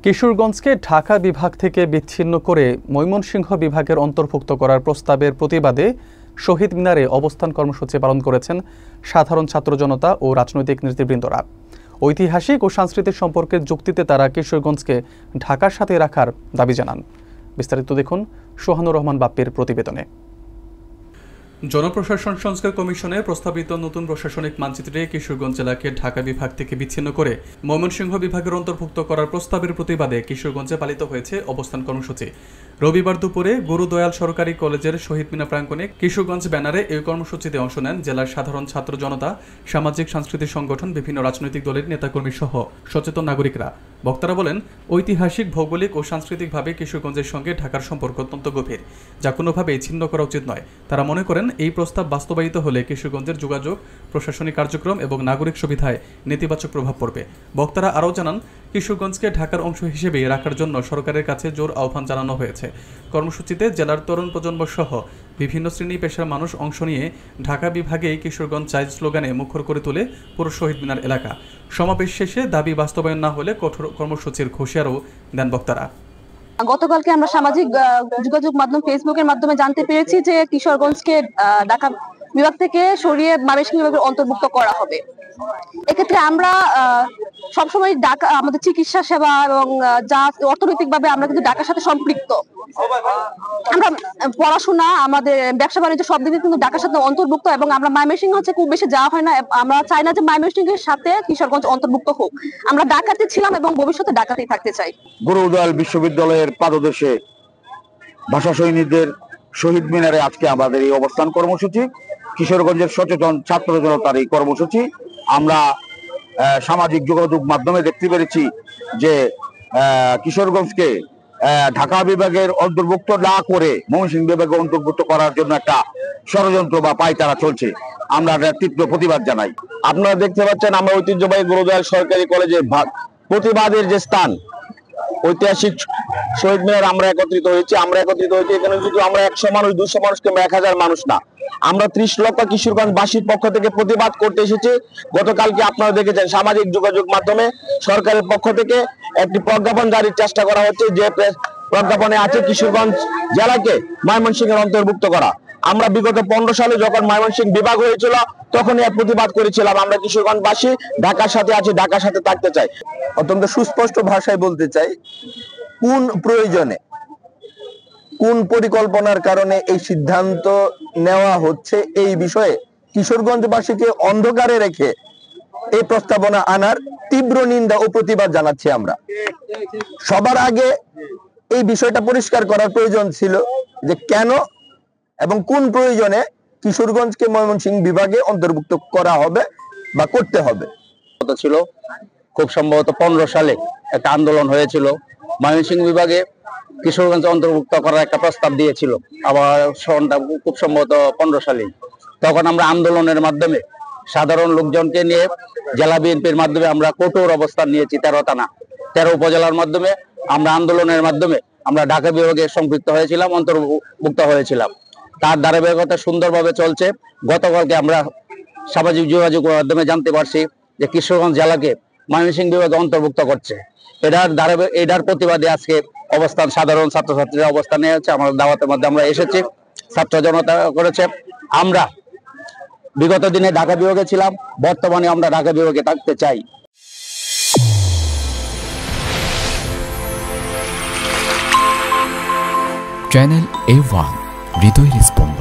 কিশোরগঞ্জকে ঢাকা বিভাগ থেকে বিচ্ছিন্ন করে ময়মনসিংহ বিভাগের অন্তর্ভুক্ত করার প্রস্তাবের প্রতিবাদে শহীদ মিনারে অবস্থান কর্মসূচি পালন করেছেন সাধারণ ছাত্র জনতা ও রাজনৈতিক নেতৃবৃন্দরা। ঐতিহাসিক ও সাংস্কৃতিক সম্পর্কের যুক্তিতে তারা কিশোরগঞ্জকে ঢাকার সাথে রাখার দাবি জানান। বিস্তারিত দেখুন সোহানুর রহমান বাপ্পির প্রতিবেদনে। জনপ্রশাসন সংস্কার কমিশনের প্রস্তাবিত নতুন প্রশাসনিক মানচিত্রে কিশোরগঞ্জ জেলাকে ঢাকা বিভাগ থেকে বিচ্ছিন্ন করে ময়মনসিংহ বিভাগের অন্তর্ভুক্ত করার প্রস্তাবের প্রতিবাদে কিশোরগঞ্জে পালিত হয়েছে অবস্থান কর্মসূচি। রবিবার দুপুরে গুরুদয়াল সরকারি কলেজের শহীদ মিনার প্রাঙ্গণে কিশোরগঞ্জ ব্যানারে এই কর্মসূচিতে অংশ নেন জেলার সাধারণ ছাত্র জনতা, সামাজিক সাংস্কৃতিক সংগঠন, বিভিন্ন রাজনৈতিক দলের নেতাকর্মী সহ সচেতন নাগরিকরা। বক্তারা বলেন, ঐতিহাসিক, ভৌগোলিক ও সাংস্কৃতিকভাবে কিশোরগঞ্জের সঙ্গে ঢাকার সম্পর্ক অত্যন্ত গভীর, যা কোনোভাবেই ছিন্ন করা উচিত নয়। তারা মনে করেন, এই প্রস্তাব বাস্তবায়িত হলে কিশোরগঞ্জের যোগাযোগ, প্রশাসনিক কার্যক্রম এবং নাগরিক সুবিধায় নেতিবাচক প্রভাব পড়বে। বক্তারা আরও জানান, কিশোরগঞ্জকে ঢাকার অংশ হিসেবে রাখার জন্য সরকারের কাছে জোর আহ্বান জানানো হয়েছে। কর্মসূচিতে জেলার তরুণ প্রজন্ম সহ বিভিন্ন শ্রেণী পেশার মানুষ অংশ নিয়ে ঢাকা বিভাগে কিশোরগঞ্জ চাই স্লোগানে মুখর করে তোলে পুরো শহীদ মিনার এলাকা। সমাবেশ শেষে দাবি বাস্তবায়ন না হলে কঠোর কর্মসূচির হুঁশিয়ারও দেন বক্তারা। গতকালকে আমরা সামাজিক যোগাযোগ মাধ্যম ফেসবুকের মাধ্যমে জানতে পেরেছি যে কিশোরগঞ্জকে ঢাকা বিভাগ থেকে সরিয়ে ময়মনসিংহ বিভাগের অন্তর্ভুক্ত করা হবে। এক্ষেত্রে আমরা সবসময় ঢাকা, আমাদের চিকিৎসা সেবা এবং যা অর্থনৈতিকভাবে আমরা কিন্তু ঢাকার সাথে সম্পৃক্ত। আমরা পড়াশোনা, আমাদের ব্যবসা বাণিজ্য সব দিকে কিন্তু ঢাকার সাথে অন্তর্ভুক্ত, এবং আমরা ময়মনসিংহ হচ্ছে খুব বেশি যাওয়া হয় না। আমরা চাই না যে ময়মনসিংহের সাথে কিশোরগঞ্জ অন্তর্ভুক্ত হোক। আমরা ঢাকাতে ছিলাম এবং ভবিষ্যতে ঢাকাতেই থাকতে চাই। গুরুদয়াল বিশ্ববিদ্যালয়ের পাদদেশে ভাষা সৈনিকদের শহীদ মিনারে আজকে আমাদের এই অবস্থান কর্মসূচি, কিশোরগঞ্জের সচেতন ছাত্র জনতার এই কর্মসূচি। আমরা সামাজিক যোগাযোগ মাধ্যমে দেখতে পেরেছি যে কিশোরগঞ্জকে ঢাকা বিভাগের অন্তর্ভুক্ত না করে ময়মনসিংহ বিভাগে অন্তর্ভুক্ত করার জন্য একটা ষড়যন্ত্র বা পায়তারা চলছে। আমরা তীব্র প্রতিবাদ জানাই। আপনারা দেখতে পাচ্ছেন, আমরা ঐতিহ্যবাহী গুরুদয়াল সরকারি কলেজের প্রতিবাদের যে স্থান, ঐতিহাসিক শহীদ মিনার আমরা একত্রিত হয়েছি। এখানে শুধু আমরা 100 মানুষ, 200 মানুষ কিংবা 1000 মানুষ না, আমরা 30 লক্ষ কিশোরগঞ্জবাসীর পক্ষ থেকে প্রতিবাদ করতে এসেছি। গতকালকে আপনারা দেখেছেন সামাজিক যোগাযোগ মাধ্যমে সরকারের পক্ষ থেকে একটি প্রজ্ঞাপন জারির চেষ্টা করা হচ্ছে, যে প্রজ্ঞাপনে আছে কিশোরগঞ্জ জেলাকে ময়মনসিংহের অন্তর্ভুক্ত করা। আমরা বিগত 15 সালে যখন ময়মনসিংহ বিভাগ হয়েছিল তখনই এক প্রতিবাদ করেছিলাম, আমরা কিশোরগঞ্জবাসী ঢাকার সাথে আছি, ঢাকার সাথে থাকতে চাই। অত্যন্ত সুস্পষ্ট ভাষায় বলতে চাই, কোন প্রয়োজনে, কোন পরিকল্পনার কারণে এই সিদ্ধান্ত নেওয়া হচ্ছে, এই বিষয়ে কিশোরগঞ্জবাসীকে অন্ধকারে রেখে এই প্রস্তাবনা আনার তীব্র নিন্দা ও প্রতিবাদ জানাচ্ছি আমরা। সবার আগে এই বিষয়টা পরিষ্কার করার প্রয়োজন ছিল যে কেন এবং কোন প্রয়োজনে কিশোরগঞ্জকে ময়মনসিংহ বিভাগে অন্তর্ভুক্ত করা হবে বা করতে হবে। ছিল খুব সম্ভবত 15 সালে একটা আন্দোলন হয়েছিল, ময়মনসিংহ বিভাগে কিশোরগঞ্জ অন্তর্ভুক্ত করার একটা প্রস্তাব দিয়েছিল, আবার সনটা খুব সম্ভবত 15 সালেই। তখন আমরা আন্দোলনের মাধ্যমে সাধারণ লোকজনকে নিয়ে জেলা বিএনপির মাধ্যমে আমরা কঠোর অবস্থান নিয়েছি। 13 উপজেলার মাধ্যমে আমরা আন্দোলনের মাধ্যমে আমরা ঢাকা বিভাগে সম্পৃক্ত হয়েছিলাম, অন্তর্ভুক্ত হয়েছিলাম। তার ধারাবাহিকতা সুন্দরভাবে চলছে। গতকালকে আমরা সামাজিক যোগাযোগের মাধ্যমে জানতে পারছি যে কিশোরগঞ্জ জেলাকে ময়মনসিংহ বিভাগে অন্তর্ভুক্ত করছে। এটার প্রতিবাদে আজকে অবস্থান, সাধারণ ছাত্রছাত্রীরা অবস্থান নিয়েছে। আমাদের দাওয়াতের মধ্যে আমরা এসেছি, ছাত্র জনতা করেছে। আমরা বিগত দিনে ঢাকা বিভাগে ছিলাম, বর্তমানে আমরা ঢাকা বিভাগে থাকতে চাই। চ্যানেল A1 হৃদয়ের স্পন্দন।